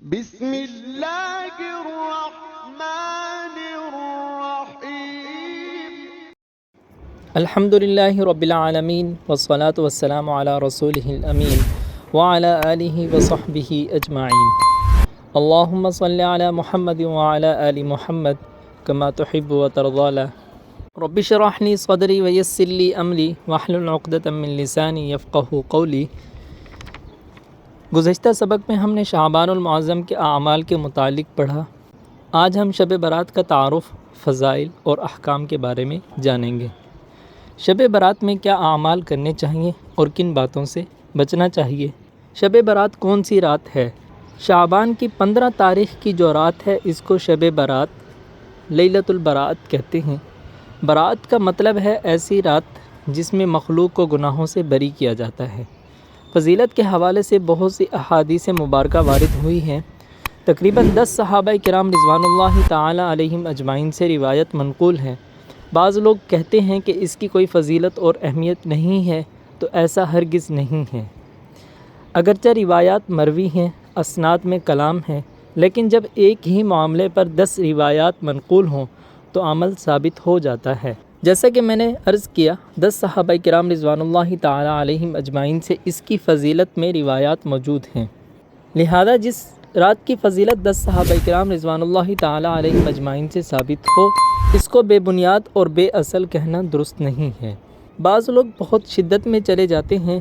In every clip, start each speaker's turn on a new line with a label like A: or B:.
A: بسم اللہ الرحمن الرحیم
B: الحمدللہ رب العالمین والصلاة والسلام علی رسولہ الامین وعلی آلہ وصحبہ اجمعین اللہم صلی علی محمد وعلی آل محمد کما تحب وترضی رب اشرح لی صدری ویسر لی امری واحلل عقدۃ من لسانی یفقہوا قولی۔ گزشتہ سبق میں ہم نے شعبان المعظم کے اعمال کے متعلق پڑھا۔ آج ہم شب برات کا تعارف، فضائل اور احکام کے بارے میں جانیں گے۔ شب برات میں کیا اعمال کرنے چاہیے اور کن باتوں سے بچنا چاہیے؟ شب برات کون سی رات ہے؟ شعبان کی 15 تاریخ کی جو رات ہے اس کو شب برات، لیلۃ البراءت کہتے ہیں۔ برات کا مطلب ہے ایسی رات جس میں مخلوق کو گناہوں سے بری کیا جاتا ہے۔ فضیلت کے حوالے سے بہت سی احادیث مبارکہ وارد ہوئی ہیں۔ تقریباً 10 صحابہ کرام رضوان اللہ تعالی علیہم اجمعین سے روایت منقول ہے۔ بعض لوگ کہتے ہیں کہ اس کی کوئی فضیلت اور اہمیت نہیں ہے، تو ایسا ہرگز نہیں ہے۔ اگرچہ روایات مروی ہیں، اسناد میں کلام ہے، لیکن جب ایک ہی معاملے پر 10 روایات منقول ہوں تو عمل ثابت ہو جاتا ہے۔ جیسا کہ میں نے عرض کیا، 10 صحابہ کرام رضوان اللہ تعالی علیہم اجمعین سے اس کی فضیلت میں روایات موجود ہیں، لہذا جس رات کی فضیلت 10 صحابہ کرام رضوان اللہ تعالی علیہم اجمعین سے ثابت ہو، اس کو بے بنیاد اور بے اصل کہنا درست نہیں ہے۔ بعض لوگ بہت شدت میں چلے جاتے ہیں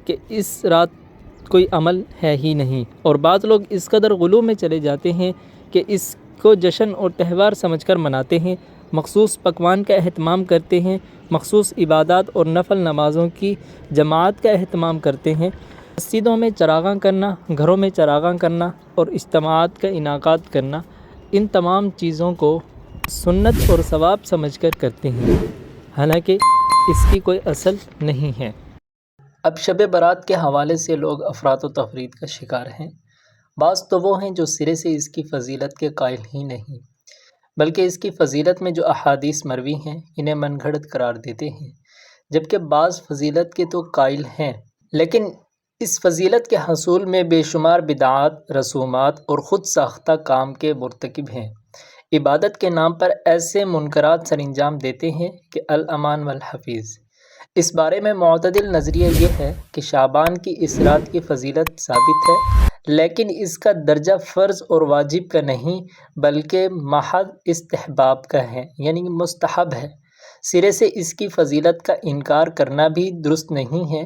B: کہ اس رات کوئی عمل ہے ہی نہیں، اور بعض لوگ اس قدر غلو میں چلے جاتے ہیں کہ اس کو جشن اور تہوار سمجھ کر مناتے ہیں، مخصوص پکوان کا اہتمام کرتے ہیں، مخصوص عبادات اور نفل نمازوں کی جماعت کا اہتمام کرتے ہیں۔ مسجدوں میں چراغاں کرنا، گھروں میں چراغاں کرنا اور اجتماعات کا انعقاد کرنا، ان تمام چیزوں کو سنت اور ثواب سمجھ کر کرتے ہیں، حالانکہ اس کی کوئی اصل نہیں ہے۔ اب شب برات کے حوالے سے لوگ افراط و تفریط کا شکار ہیں۔ بعض تو وہ ہیں جو سرے سے اس کی فضیلت کے قائل ہی نہیں، بلکہ اس کی فضیلت میں جو احادیث مروی ہیں انہیں من گھڑت قرار دیتے ہیں، جبکہ بعض فضیلت کے تو قائل ہیں، لیکن اس فضیلت کے حصول میں بے شمار بدعات، رسومات اور خود ساختہ کام کے مرتکب ہیں۔ عبادت کے نام پر ایسے منکرات سر انجام دیتے ہیں کہ الامان والحفیظ۔ اس بارے میں معتدل نظریہ یہ ہے کہ شعبان کی اس رات کی فضیلت ثابت ہے، لیکن اس کا درجہ فرض اور واجب کا نہیں بلکہ محض استحباب کا ہے، یعنی مستحب ہے۔ سرے سے اس کی فضیلت کا انکار کرنا بھی درست نہیں ہے،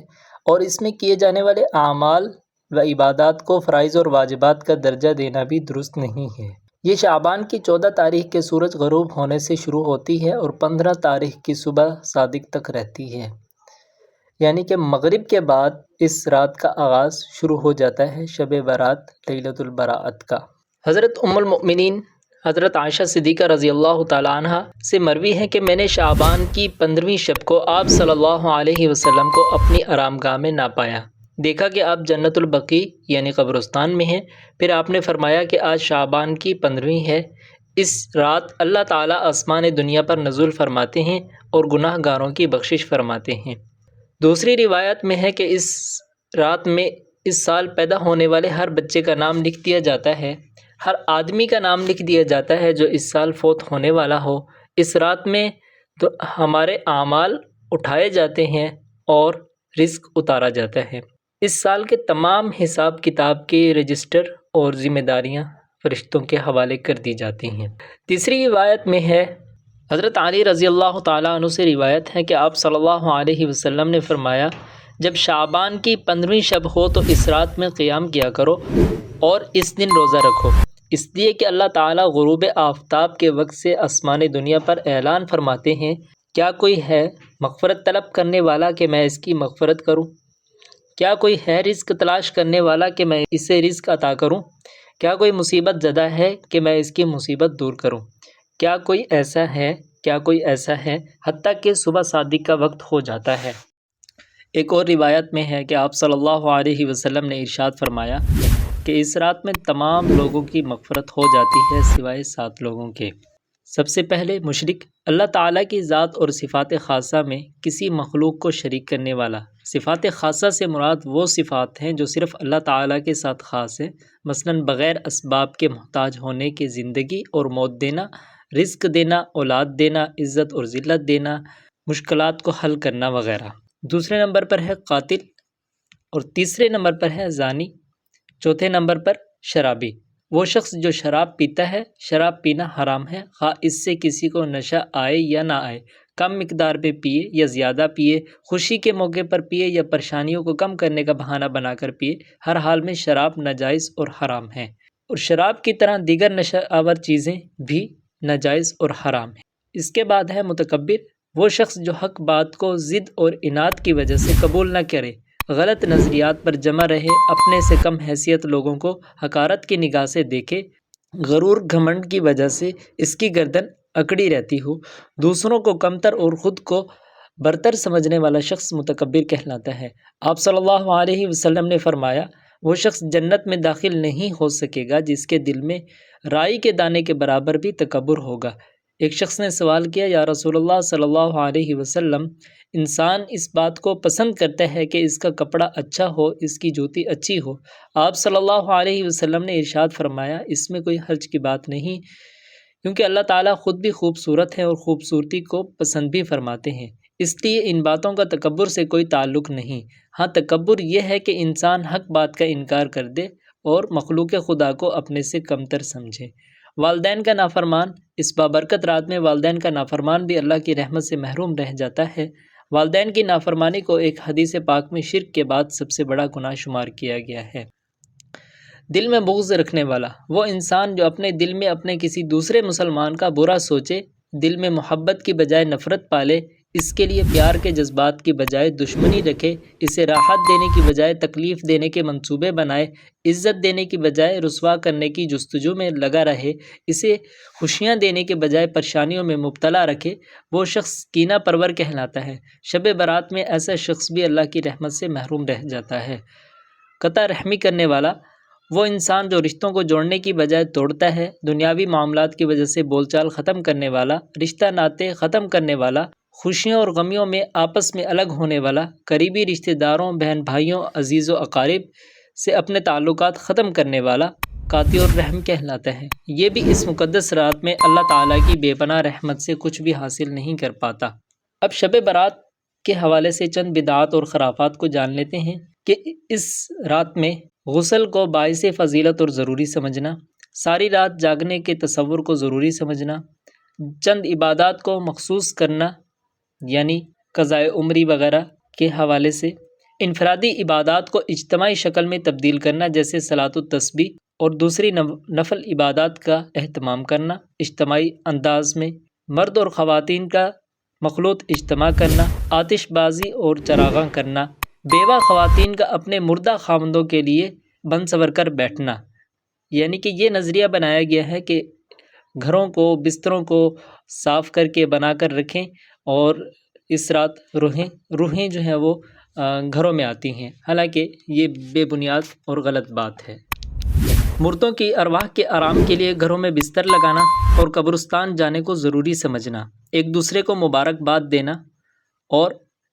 B: اور اس میں کیے جانے والے اعمال و عبادات کو فرائض اور واجبات کا درجہ دینا بھی درست نہیں ہے۔ یہ شعبان کی 14 تاریخ کے سورج غروب ہونے سے شروع ہوتی ہے اور 15 تاریخ کی صبح صادق تک رہتی ہے، یعنی کہ مغرب کے بعد اس رات کا آغاز شروع ہو جاتا ہے شب برات، لیلۃ البراءت کا۔ حضرت ام المؤمنین حضرت عائشہ صدیقہ رضی اللہ تعالیٰ عنہ سے مروی ہے کہ میں نے شعبان کی 15ویں شب کو آپ صلی اللہ علیہ وسلم کو اپنی آرام گاہ میں نہ پایا۔ دیکھا کہ آپ جنت البقیع یعنی قبرستان میں ہیں۔ پھر آپ نے فرمایا کہ آج شعبان کی 15ویں ہے، اس رات اللہ تعالیٰ آسمان دنیا پر نزول فرماتے ہیں اور گناہ گاروں کی بخشش فرماتے ہیں۔ دوسری روایت میں ہے کہ اس رات میں اس سال پیدا ہونے والے ہر بچے کا نام لکھ دیا جاتا ہے، ہر آدمی کا نام لکھ دیا جاتا ہے جو اس سال فوت ہونے والا ہو۔ اس رات میں تو ہمارے اعمال اٹھائے جاتے ہیں اور رزق اتارا جاتا ہے۔ اس سال کے تمام حساب کتاب کے رجسٹر اور ذمہ داریاں فرشتوں کے حوالے کر دی جاتی ہیں۔ تیسری روایت میں ہے، حضرت علی رضی اللہ تعالیٰ عنہ سے روایت ہے کہ آپ صلی اللہ علیہ وسلم نے فرمایا، جب شعبان کی 15ویں شب ہو تو اس رات میں قیام کیا کرو اور اس دن روزہ رکھو، اس لیے کہ اللہ تعالیٰ غروب آفتاب کے وقت سے آسمان دنیا پر اعلان فرماتے ہیں، کیا کوئی ہے مغفرت طلب کرنے والا کہ میں اس کی مغفرت کروں؟ کیا کوئی ہے رزق تلاش کرنے والا کہ میں اسے رزق عطا کروں؟ کیا کوئی مصیبت زدہ ہے کہ میں اس کی مصیبت دور کروں؟ کیا کوئی ایسا ہے حتیٰ کہ صبح صادق کا وقت ہو جاتا ہے۔ ایک اور روایت میں ہے کہ آپ صلی اللہ علیہ وسلم نے ارشاد فرمایا کہ اس رات میں تمام لوگوں کی مغفرت ہو جاتی ہے سوائے 7 لوگوں کے۔ سب سے پہلے مشرک، اللہ تعالیٰ کی ذات اور صفات خاصہ میں کسی مخلوق کو شریک کرنے والا، صفات خاصہ سے مراد وہ صفات ہیں جو صرف اللہ تعالیٰ کے ساتھ خاص ہیں، مثلا بغیر اسباب کے محتاج ہونے کے زندگی اور موت دینا، رزق دینا، اولاد دینا، عزت اور ذلت دینا، مشکلات کو حل کرنا وغیرہ۔ دوسرے نمبر پر ہے قاتل، اور تیسرے نمبر پر ہے زانی، چوتھے نمبر پر شرابی۔ وہ شخص جو شراب پیتا ہے، شراب پینا حرام ہے، خواہ اس سے کسی کو نشہ آئے یا نہ آئے، کم مقدار میں پیے یا زیادہ پیے، خوشی کے موقع پر پیے یا پریشانیوں کو کم کرنے کا بہانہ بنا کر پیے، ہر حال میں شراب ناجائز اور حرام ہے، اور شراب کی طرح دیگر نشہ آور چیزیں بھی ناجائز اور حرام ہیں۔ اس کے بعد ہے متکبر، وہ شخص جو حق بات کو ضد اور اناد کی وجہ سے قبول نہ کرے، غلط نظریات پر جمع رہے، اپنے سے کم حیثیت لوگوں کو حقارت کی نگاہ سے دیکھے، غرور گھمنڈ کی وجہ سے اس کی گردن اکڑی رہتی ہو، دوسروں کو کمتر اور خود کو برتر سمجھنے والا شخص متکبر کہلاتا ہے۔ آپ صلی اللہ علیہ وسلم نے فرمایا، وہ شخص جنت میں داخل نہیں ہو سکے گا جس کے دل میں رائی کے دانے کے برابر بھی تکبر ہوگا۔ ایک شخص نے سوال کیا، یا رسول اللہ صلی اللہ علیہ وسلم، انسان اس بات کو پسند کرتا ہے کہ اس کا کپڑا اچھا ہو، اس کی جوتی اچھی ہو۔ آپ صلی اللہ علیہ وسلم نے ارشاد فرمایا، اس میں کوئی حرج کی بات نہیں، کیونکہ اللہ تعالیٰ خود بھی خوبصورت ہے اور خوبصورتی کو پسند بھی فرماتے ہیں، اس لیے ان باتوں کا تکبر سے کوئی تعلق نہیں۔ ہاں، تکبر یہ ہے کہ انسان حق بات کا انکار کر دے اور مخلوق خدا کو اپنے سے کمتر سمجھے۔ والدین کا نافرمان، اس بابرکت رات میں والدین کا نافرمان بھی اللہ کی رحمت سے محروم رہ جاتا ہے۔ والدین کی نافرمانی کو ایک حدیث پاک میں شرک کے بعد سب سے بڑا گناہ شمار کیا گیا ہے۔ دل میں بغض رکھنے والا، وہ انسان جو اپنے دل میں اپنے کسی دوسرے مسلمان کا برا سوچے، دل میں محبت کی بجائے نفرت پالے، اس کے لیے پیار کے جذبات کی بجائے دشمنی رکھے، اسے راحت دینے کی بجائے تکلیف دینے کے منصوبے بنائے، عزت دینے کی بجائے رسوا کرنے کی جستجو میں لگا رہے، اسے خوشیاں دینے کے بجائے پریشانیوں میں مبتلا رکھے، وہ شخص کینہ پرور کہلاتا ہے۔ شب برات میں ایسا شخص بھی اللہ کی رحمت سے محروم رہ جاتا ہے۔ قطع رحمی کرنے والا، وہ انسان جو رشتوں کو جوڑنے کی بجائے توڑتا ہے، دنیاوی معاملات کی وجہ سے بول چال ختم کرنے والا، رشتہ ناطے ختم کرنے والا، خوشیوں اور غمیوں میں آپس میں الگ ہونے والا، قریبی رشتہ داروں، بہن بھائیوں، عزیز و اقارب سے اپنے تعلقات ختم کرنے والا قاطع الرحم کہلاتا ہے۔ یہ بھی اس مقدس رات میں اللہ تعالیٰ کی بے پناہ رحمت سے کچھ بھی حاصل نہیں کر پاتا۔ اب شب برات کے حوالے سے چند بدعات اور خرافات کو جان لیتے ہیں کہ اس رات میں غسل کو باعث فضیلت اور ضروری سمجھنا، ساری رات جاگنے کے تصور کو ضروری سمجھنا، چند عبادات کو مخصوص کرنا یعنی قضائے عمری وغیرہ کے حوالے سے، انفرادی عبادات کو اجتماعی شکل میں تبدیل کرنا جیسے صلاۃ التسبیح اور دوسری نفل عبادات کا اہتمام کرنا، اجتماعی انداز میں مرد اور خواتین کا مخلوط اجتماع کرنا، آتش بازی اور چراغاں کرنا، بیوہ خواتین کا اپنے مردہ خاوندوں کے لیے بن سور کر بیٹھنا، یعنی کہ یہ نظریہ بنایا گیا ہے کہ گھروں کو، بستروں کو صاف کر کے بنا کر رکھیں، اور اس رات روحیں جو ہیں وہ گھروں میں آتی ہیں، حالانکہ یہ بے بنیاد اور غلط بات ہے۔ مردوں کی ارواح کے آرام کے لیے گھروں میں بستر لگانا اور قبرستان جانے کو ضروری سمجھنا، ایک دوسرے کو مبارکباد دینا اور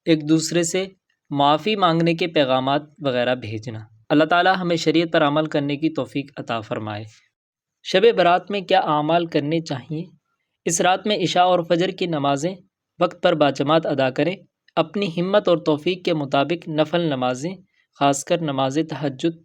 B: ایک دوسرے سے معافی مانگنے کے پیغامات وغیرہ بھیجنا۔ اللہ تعالیٰ ہمیں شریعت پر عمل کرنے کی توفیق عطا فرمائے۔ شب برات میں کیا اعمال کرنے چاہیے؟ اس رات میں عشاء اور فجر کی نمازیں وقت پر باجماعت ادا کریں، اپنی ہمت اور توفیق کے مطابق نفل نمازیں، خاص کر نماز تہجد،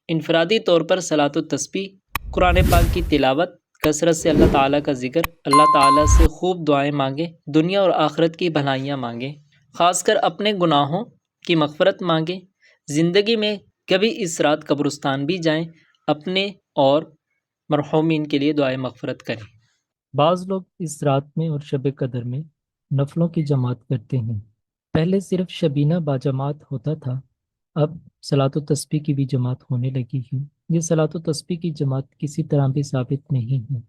B: انفرادی طور پر صلاۃ التسبیح، قرآن پاک کی تلاوت، کثرت سے اللہ تعالیٰ کا ذکر، اللہ تعالیٰ سے خوب دعائیں مانگیں، دنیا اور آخرت کی بھلائیاں مانگیں، خاص کر اپنے گناہوں کی مغفرت مانگیں، زندگی میں کبھی اس رات قبرستان بھی جائیں، اپنے اور مرحومین کے لیے دعائیں مغفرت کریں۔ بعض لوگ اس رات میں اور شب قدر میں نفلوں کی جماعت کرتے ہیں۔ پہلے صرف شبینہ باجماعت ہوتا تھا، اب صلاۃ التسبیح کی بھی جماعت ہونے لگی ہے۔ یہ صلاۃ التسبیح کی جماعت کسی طرح بھی ثابت نہیں ہے،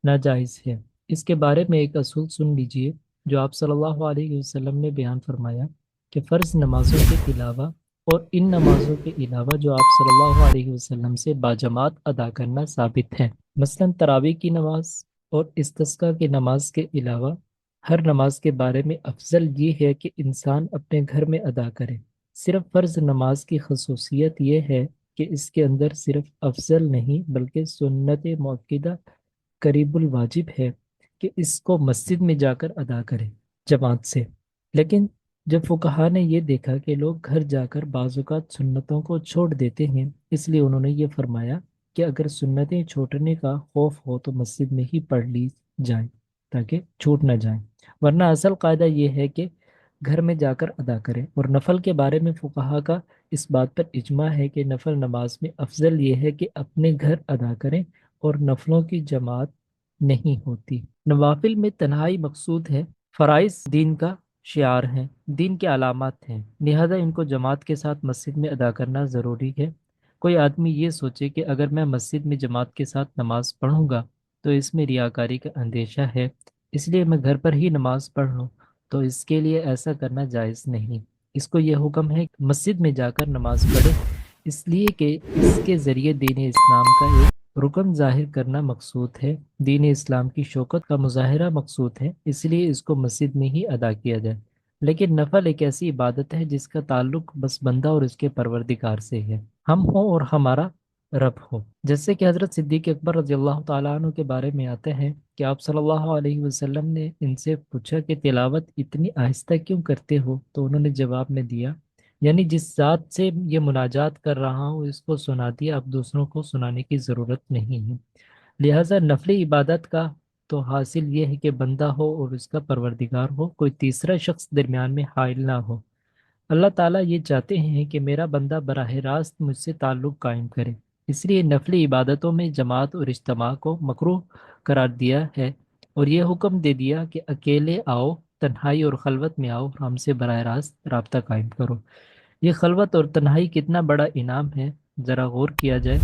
B: ناجائز ہے۔ اس کے بارے میں ایک اصول سن لیجئے جو آپ صلی اللہ علیہ وسلم نے بیان فرمایا کہ فرض نمازوں کے علاوہ اور ان نمازوں کے علاوہ جو آپ صلی اللہ علیہ وسلم سے باجماعت ادا کرنا ثابت ہے، مثلا تراویح کی نماز اور استسقاء کی نماز کے علاوہ ہر نماز کے بارے میں افضل یہ ہے کہ انسان اپنے گھر میں ادا کرے۔ صرف فرض نماز کی خصوصیت یہ ہے کہ اس کے اندر صرف افضل نہیں بلکہ سنت مؤکدہ قریب الواجب ہے کہ اس کو مسجد میں جا کر ادا کریں جماعت سے۔ لیکن جب فقہا نے یہ دیکھا کہ لوگ گھر جا کر بعض اوقات سنتوں کو چھوڑ دیتے ہیں، اس لیے انہوں نے یہ فرمایا کہ اگر سنتیں چھوٹنے کا خوف ہو تو مسجد میں ہی پڑھ لی جائیں تاکہ چھوٹ نہ جائیں، ورنہ اصل قاعدہ یہ ہے کہ گھر میں جا کر ادا کریں۔ اور نفل کے بارے میں فقہا کا اس بات پر اجماع ہے کہ نفل نماز میں افضل یہ ہے کہ اپنے گھر ادا کریں اور نفلوں کی جماعت نہیں ہوتی۔ نوافل میں تنہائی مقصود ہے، فرائض دین کا شعار ہیں، دین کے علامات ہیں، لہذا ان کو جماعت کے ساتھ مسجد میں ادا کرنا ضروری ہے۔ کوئی آدمی یہ سوچے کہ اگر میں مسجد میں جماعت کے ساتھ نماز پڑھوں گا تو اس میں ریاکاری کا اندیشہ ہے، اس لیے میں گھر پر ہی نماز پڑھ لوں، تو اس کے لیے ایسا کرنا جائز نہیں۔ اس کو یہ حکم ہے کہ مسجد میں جا کر نماز پڑھے، اس لیے کہ اس کے ذریعے دین اسلام کا ایک رکن ظاہر کرنا مقصود ہے، دین اسلام کی شوکت کا مظاہرہ مقصود ہے، اس لیے اس کو مسجد میں ہی ادا کیا جائے۔ لیکن نفل ایک ایسی عبادت ہے جس کا تعلق بس بندہ اور اس کے پروردگار سے ہے، ہم ہوں اور ہمارا رب ہو۔ جیسے کہ حضرت صدیق اکبر رضی اللہ تعالیٰ عنہ کے بارے میں آتے ہیں کہ آپ صلی اللہ علیہ وسلم نے ان سے پوچھا کہ تلاوت اتنی آہستہ کیوں کرتے ہو؟ تو انہوں نے جواب میں دیا، یعنی جس ذات سے یہ مناجات کر رہا ہوں اس کو سنا دیا، اب دوسروں کو سنانے کی ضرورت نہیں ہے۔ لہٰذا نفلی عبادت کا تو حاصل یہ ہے کہ بندہ ہو اور اس کا پروردگار ہو، کوئی تیسرا شخص درمیان میں حائل نہ ہو۔ اللہ تعالیٰ یہ چاہتے ہیں کہ میرا بندہ براہ راست مجھ سے تعلق قائم کرے، اس لیے نفلی عبادتوں میں جماعت اور اجتماع کو مکروہ قرار دیا ہے اور یہ حکم دے دیا کہ اکیلے آؤ، تنہائی اور خلوت میں آؤ، ہم سے براہ راست رابطہ قائم کرو۔ یہ خلوت اور تنہائی کتنا بڑا انعام ہے، ذرا غور کیا جائے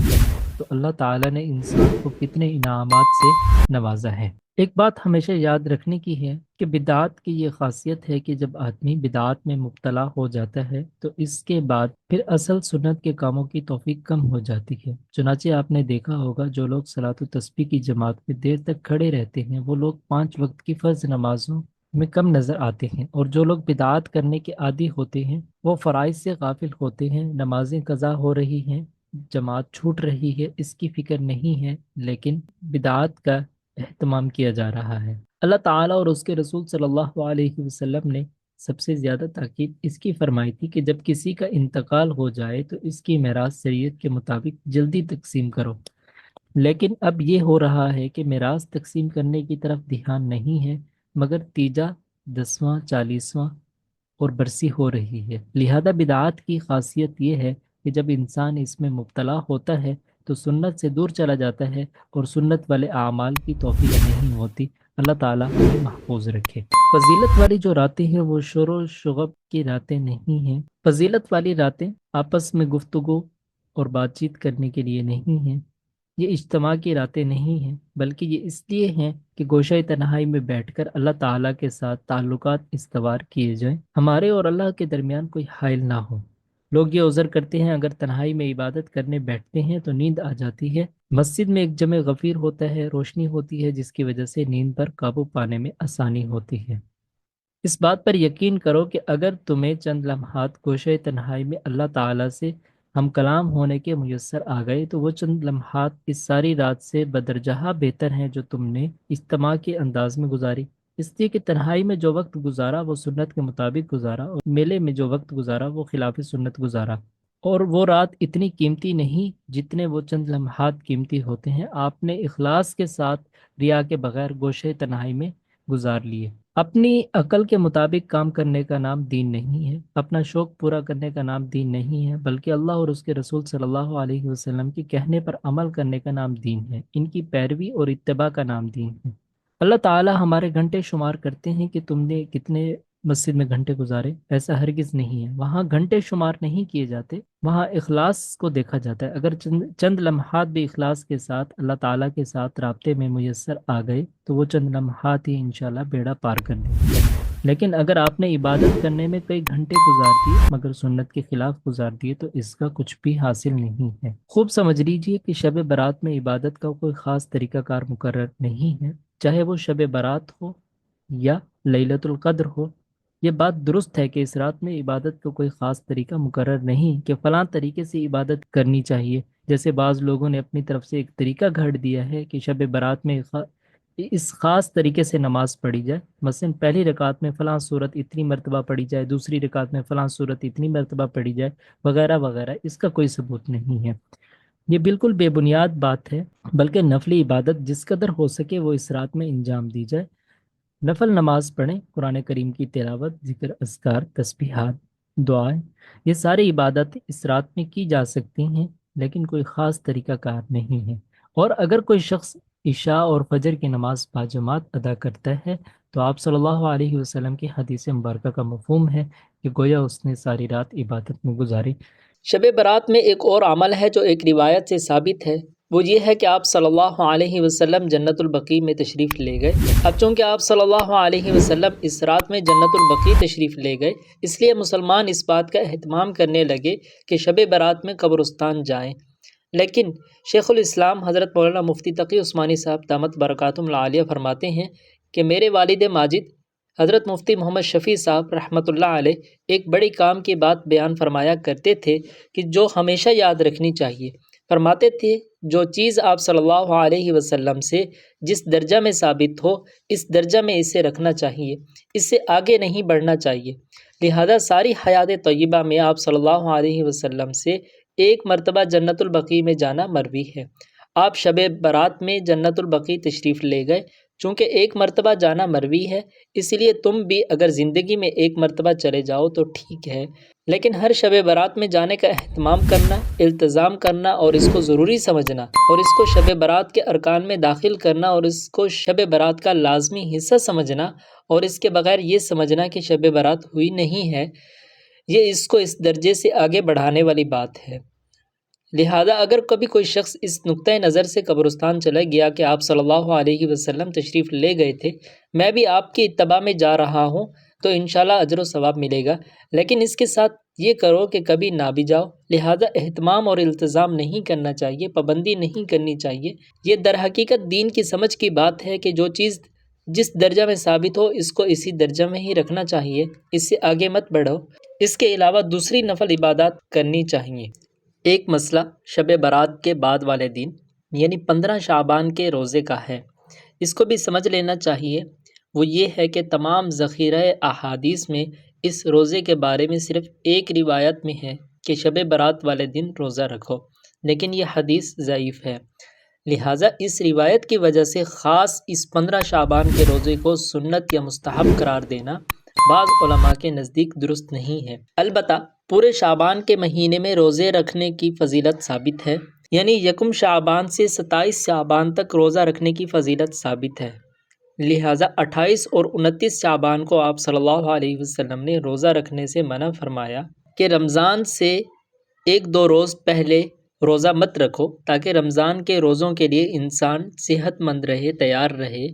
B: تو اللہ تعالیٰ نے انسان کو کتنے انعامات سے نوازا ہے۔ ایک بات ہمیشہ یاد رکھنے کی ہے کہ بدعات کی یہ خاصیت ہے کہ جب آدمی بدعات میں مبتلا ہو جاتا ہے تو اس کے بعد پھر اصل سنت کے کاموں کی توفیق کم ہو جاتی ہے۔ چنانچہ آپ نے دیکھا ہوگا جو لوگ صلاۃ التسبیح کی جماعت میں دیر تک کھڑے رہتے ہیں وہ لوگ 5 وقت کی فرض نمازوں میں کم نظر آتے ہیں، اور جو لوگ بدعات کرنے کے عادی ہوتے ہیں وہ فرائض سے غافل ہوتے ہیں، نمازیں قضا ہو رہی ہیں، جماعت چھوٹ رہی ہے، اس کی فکر نہیں ہے، لیکن بدعات کا اہتمام کیا جا رہا ہے۔ اللہ تعالیٰ اور اس کے رسول صلی اللہ علیہ وسلم نے سب سے زیادہ تاکید اس کی فرمائی تھی کہ جب کسی کا انتقال ہو جائے تو اس کی میراث شریعت کے مطابق جلدی تقسیم کرو۔ لیکن اب یہ ہو رہا ہے کہ میراث تقسیم کرنے کی طرف دھیان نہیں ہے، مگر تیجا، 10واں، 40واں اور برسی ہو رہی ہے۔ لہذا بدعات کی خاصیت یہ ہے کہ جب انسان اس میں مبتلا ہوتا ہے تو سنت سے دور چلا جاتا ہے اور سنت والے اعمال کی توفیق نہیں ہوتی۔ اللہ تعالیٰ ہمیں محفوظ رکھے۔ فضیلت والی جو راتیں ہیں وہ شور و شغب کی راتیں نہیں ہیں۔ فضیلت والی راتیں آپس میں گفتگو اور بات چیت کرنے کے لیے نہیں ہیں، یہ اجتماع کی راتیں نہیں ہیں، بلکہ یہ اس لیے ہیں کہ گوشہ تنہائی میں بیٹھ کر اللہ تعالیٰ کے ساتھ تعلقات استوار کیے جائیں، ہمارے اور اللہ کے درمیان کوئی حائل نہ ہو۔ لوگ یہ عذر کرتے ہیں اگر تنہائی میں عبادت کرنے بیٹھتے ہیں تو نیند آ جاتی ہے۔ مسجد میں ایک جمع غفیر ہوتا ہے، روشنی ہوتی ہے جس کی وجہ سے نیند پر قابو پانے میں آسانی ہوتی ہے۔ اس بات پر یقین کرو کہ اگر تمہیں چند لمحات گوشہ تنہائی میں اللہ تعالیٰ سے ہم کلام ہونے کے میسر آ گئے تو وہ چند لمحات اس ساری رات سے بدرجہ بہتر ہیں جو تم نے اجتماع کے انداز میں گزاری۔ اس لیے کہ تنہائی میں جو وقت گزارا وہ سنت کے مطابق گزارا، اور میلے میں جو وقت گزارا وہ خلاف سنت گزارا، اور وہ رات اتنی قیمتی نہیں جتنے وہ چند لمحات قیمتی ہوتے ہیں۔ آپ نے اخلاص کے ساتھ ریا کے بغیر گوشہ تنہائی میں گزار لیے۔ اپنی عقل کے مطابق کام کرنے کا نام دین نہیں ہے، اپنا شوق پورا کرنے کا نام دین نہیں ہے، بلکہ اللہ اور اس کے رسول صلی اللہ علیہ وسلم کے کہنے پر عمل کرنے کا نام دین ہے، ان کی پیروی اور اتباع کا نام دین ہے۔ اللہ تعالی ہمارے گھنٹے شمار کرتے ہیں کہ تم نے کتنے مسجد میں گھنٹے گزارے، ایسا ہرگز نہیں ہے۔ وہاں گھنٹے شمار نہیں کیے جاتے، وہاں اخلاص کو دیکھا جاتا ہے۔ اگر چند لمحات بھی اخلاص کے ساتھ اللہ تعالیٰ کے ساتھ رابطے میں میسر آ گئے تو وہ چند لمحات ہی انشاءاللہ بیڑا پار کر دیں گے۔ لیکن اگر آپ نے عبادت کرنے میں کئی گھنٹے گزار دیے مگر سنت کے خلاف گزار دیے تو اس کا کچھ بھی حاصل نہیں ہے۔ خوب سمجھ لیجئے کہ شب برات میں عبادت کا کوئی خاص طریقہ کار مقرر نہیں ہے، چاہے وہ شب برات ہو یا لیلۃ القدر ہو یہ بات درست ہے کہ اس رات میں عبادت کا کوئی خاص طریقہ مقرر نہیں کہ فلاں طریقے سے عبادت کرنی چاہیے، جیسے بعض لوگوں نے اپنی طرف سے ایک طریقہ گھڑ دیا ہے کہ شب برات میں اس خاص طریقے سے نماز پڑھی جائے، مثلا پہلی رکعت میں فلاں صورت اتنی مرتبہ پڑھی جائے، دوسری رکعت میں فلاں صورت اتنی مرتبہ پڑھی جائے، وغیرہ وغیرہ۔ اس کا کوئی ثبوت نہیں ہے، یہ بالکل بے بنیاد بات ہے، بلکہ نفلی عبادت جس قدر ہو سکے وہ اس رات میں انجام دی جائے۔ نفل نماز پڑھیں، قرآن کریم کی تلاوت، ذکر، اذکار، تسبیحات، دعائیں، یہ ساری عبادت اس رات میں کی جا سکتی ہیں، لیکن کوئی خاص طریقہ کار نہیں ہے۔ اور اگر کوئی شخص عشاء اور فجر کی نماز باجماعت ادا کرتا ہے تو آپ صلی اللہ علیہ وسلم کی حدیث مبارکہ کا مفہوم ہے کہ گویا اس نے ساری رات عبادت میں گزاری۔ شب برات میں ایک اور عمل ہے جو ایک روایت سے ثابت ہے، وہ یہ ہے کہ آپ صلی اللہ علیہ وسلم جنت البقیع میں تشریف لے گئے۔ اب چونکہ آپ صلی اللہ علیہ وسلم اس رات میں جنت البقیع تشریف لے گئے، اس لیے مسلمان اس بات کا اہتمام کرنے لگے کہ شب برات میں قبرستان جائیں۔ لیکن شیخ الاسلام حضرت مولانا مفتی تقی عثمانی صاحب دامت برکاتہم العالیہ فرماتے ہیں کہ میرے والد ماجد حضرت مفتی محمد شفیع صاحب رحمۃ اللہ علیہ ایک بڑی کام کی بات بیان فرمایا کرتے تھے کہ جو ہمیشہ یاد رکھنی چاہیے۔ فرماتے تھے جو چیز آپ صلی اللہ علیہ وسلم سے جس درجہ میں ثابت ہو اس درجہ میں اسے رکھنا چاہیے، اس سے آگے نہیں بڑھنا چاہیے۔ لہذا ساری حیات طیبہ میں آپ صلی اللہ علیہ وسلم سے ایک مرتبہ جنت البقیع میں جانا مروی ہے۔ آپ شب برات میں جنت البقیع تشریف لے گئے، چونکہ ایک مرتبہ جانا مروی ہے، اس لیے تم بھی اگر زندگی میں ایک مرتبہ چلے جاؤ تو ٹھیک ہے، لیکن ہر شب برات میں جانے کا اہتمام کرنا، التزام کرنا اور اس کو ضروری سمجھنا اور اس کو شب برات کے ارکان میں داخل کرنا اور اس کو شب برات کا لازمی حصہ سمجھنا اور اس کے بغیر یہ سمجھنا کہ شب برات ہوئی نہیں ہے، یہ اس کو اس درجے سے آگے بڑھانے والی بات ہے۔ لہذا اگر کبھی کوئی شخص اس نقطۂ نظر سے قبرستان چلا گیا کہ آپ صلی اللہ علیہ وسلم تشریف لے گئے تھے، میں بھی آپ کی اتباع میں جا رہا ہوں، تو انشاءاللہ اجر و ثواب ملے گا، لیکن اس کے ساتھ یہ کرو کہ کبھی نہ بھی جاؤ۔ لہذا اہتمام اور التزام نہیں کرنا چاہیے، پابندی نہیں کرنی چاہیے۔ یہ در حقیقت دین کی سمجھ کی بات ہے کہ جو چیز جس درجہ میں ثابت ہو اس کو اسی درجہ میں ہی رکھنا چاہیے، اس سے آگے مت بڑھو۔ اس کے علاوہ دوسری نفل عبادات کرنی چاہیے۔ ایک مسئلہ شب برات کے بعد والے دن یعنی 15 شعبان کے روزے کا ہے، اس کو بھی سمجھ لینا چاہیے۔ وہ یہ ہے کہ تمام ذخیرہ احادیث میں اس روزے کے بارے میں صرف ایک روایت میں ہے کہ شب برات والے دن روزہ رکھو، لیکن یہ حدیث ضعیف ہے۔ لہٰذا اس روایت کی وجہ سے خاص اس 15 شعبان کے روزے کو سنت یا مستحب قرار دینا بعض علماء کے نزدیک درست نہیں ہے۔ البتہ پورے شعبان کے مہینے میں روزے رکھنے کی فضیلت ثابت ہے، یعنی یکم شعبان سے 27 شعبان تک روزہ رکھنے کی فضیلت ثابت ہے۔ لہٰذا 28 اور 29 شعبان کو آپ صلی اللہ علیہ وسلم نے روزہ رکھنے سے منع فرمایا کہ رمضان سے 1-2 روز پہلے روزہ مت رکھو تاکہ رمضان کے روزوں کے لیے انسان صحت مند رہے، تیار رہے،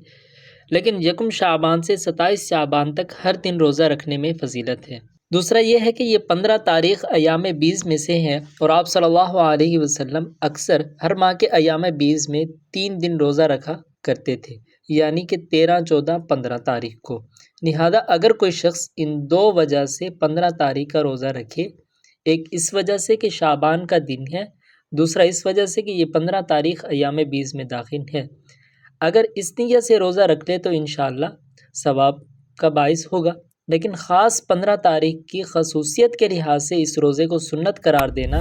B: لیکن یکم شعبان سے 27 شعبان تک ہر دن روزہ رکھنے میں فضیلت ہے۔ دوسرا یہ ہے کہ یہ 15 تاریخ ایام بیز میں سے ہیں اور آپ صلی اللہ علیہ وسلم اکثر ہر ماہ کے ایام بیز میں 3 دن روزہ رکھا کرتے تھے، یعنی کہ 13، 14، 15 تاریخ کو۔ لہذا اگر کوئی شخص ان 2 وجہ سے 15 تاریخ کا روزہ رکھے، ایک اس وجہ سے کہ شعبان کا دن ہے، دوسرا اس وجہ سے کہ یہ 15 تاریخ ایام بیز میں داخل ہے، اگر اس نیت سے روزہ رکھ لے تو انشاءاللہ ثواب کا باعث ہوگا۔ لیکن خاص 15 تاریخ کی خصوصیت کے لحاظ سے اس روزے کو سنت قرار دینا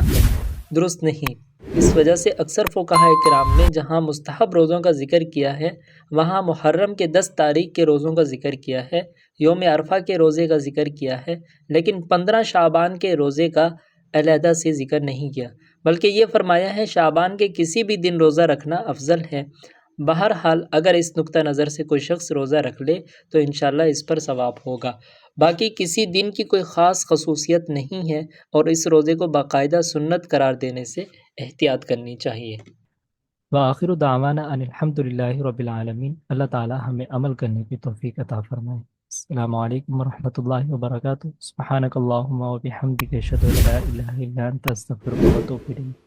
B: درست نہیں۔ اس وجہ سے اکثر فقہاء کرام نے جہاں مستحب روزوں کا ذکر کیا ہے وہاں محرم کے 10 تاریخ کے روزوں کا ذکر کیا ہے، یوم عرفہ کے روزے کا ذکر کیا ہے، لیکن 15 شعبان کے روزے کا علیحدہ سے ذکر نہیں کیا، بلکہ یہ فرمایا ہے شعبان کے کسی بھی دن روزہ رکھنا افضل ہے۔ بہرحال اگر اس نقطہ نظر سے کوئی شخص روزہ رکھ لے تو انشاءاللہ اس پر ثواب ہوگا۔ باقی کسی دن کی کوئی خاص خصوصیت نہیں ہے اور اس روزے کو باقاعدہ سنت قرار دینے سے احتیاط کرنی چاہیے۔ وآخر دعوانا ان الحمدللہ رب العالمین۔ اللہ تعالی ہمیں عمل کرنے کی توفیق عطا فرمائے۔ السلام علیکم ورحمۃ اللہ وبرکاتہ۔ سبحانک اللہم وبحمدک اشہد ان لا الہ الا انت استغفرک واتوب الیک۔